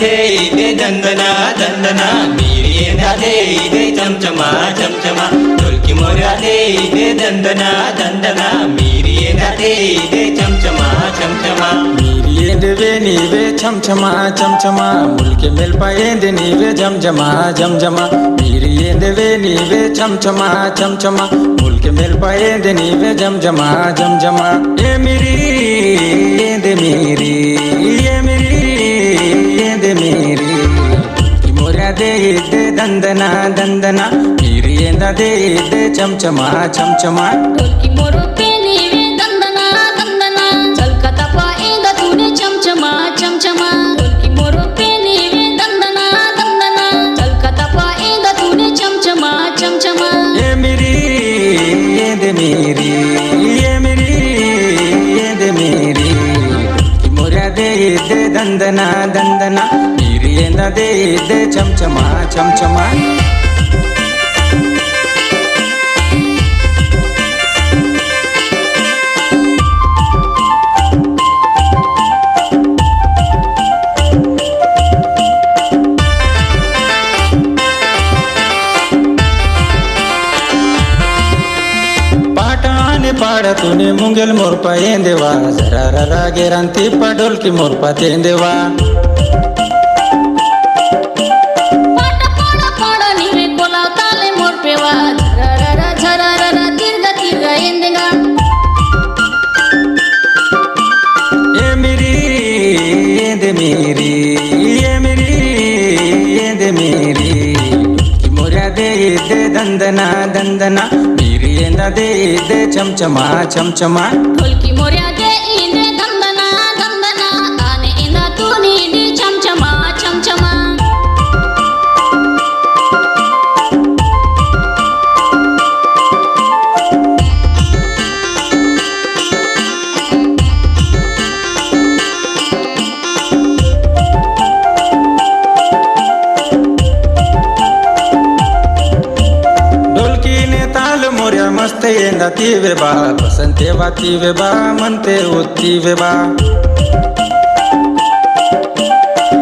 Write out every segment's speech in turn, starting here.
दे दे दंदना दंदना मिरी दे दे चमचमा चमचमा ढोलकी मोऱ्या दे दे दंदना दंदना मिरी दे दे चमचमा चमचमा वे नीवे छमछमा छमछमा मुल्के मेल पाएंदे नीवे जमजमा जमजमा मीरी वे नीवे छमछमा छमछमा मुल्के मेल पाएंदे नीवे जमजमा जमजमा ये मेरी ये मेरी ये मेरी ये मेरी मोरा दे दे दंदना दंदना मीरी दे दे चमचमा चमचमा ढोलकी मोरो पे नीवे दंदना दंदना झलकता पाएंदा तूने चमचमा चमचमा ढोलकी मोरो पे नीवे दंदना दंदना झलकता पाएंदा तूने चमचमा चमचमा ये मेरी ये मेरी ये मेरी ये मेरी मोरा दे दे दंदना दंदना मीरी दे दे चमचमा चमचमा पाड़ तूने मुंगल मोर पाएंदेवा जरा रा गेरंती पडोल की मोर पातेंदेवा पाट पाड़ा पाड़ा नीवे कोलाव ताले मोर पेवा झरररा तिरगा तिरगा एंदेगा ये मेरी ये मेरी ये मेरी ये मेरी मोरा दे दे दंदना दंदना दे दे चमचमा चमचमा ढोलकी मोऱ्या दे इंदे दंदना दंदना आने इंदा तूने दी चमचमा चमचमा मोर्या मस्त येंदा तीवे बा बसंते वातीवे बा म्हणते ओतीवे बा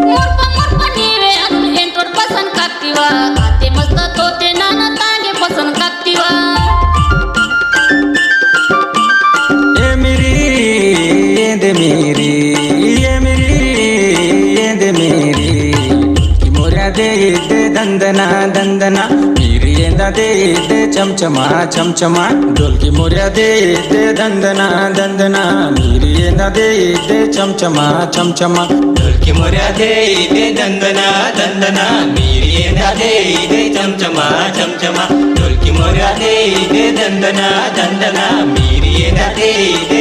मोरपा मोरपा नीवे अन एंटोर पसंद काक्तिवा आते मस्त तोते नाना तांगे पसंद काक्तिवा ये मेरी ये मेरी ये मेरी ये मेरी मोर्या दे दे दंदना दंदना दे दे चमचमा चमचमा ढोलकी मोर्या दे दे दंदना दंदना मीरी दे दे चमचमा चमचमा ढोलकी मोऱ्या दे दे दंदना दंदना मिरी दे दे चमचमा चमचमा ढोलकी मोऱ्या दे दे दंदना दंदना मिरी दे दे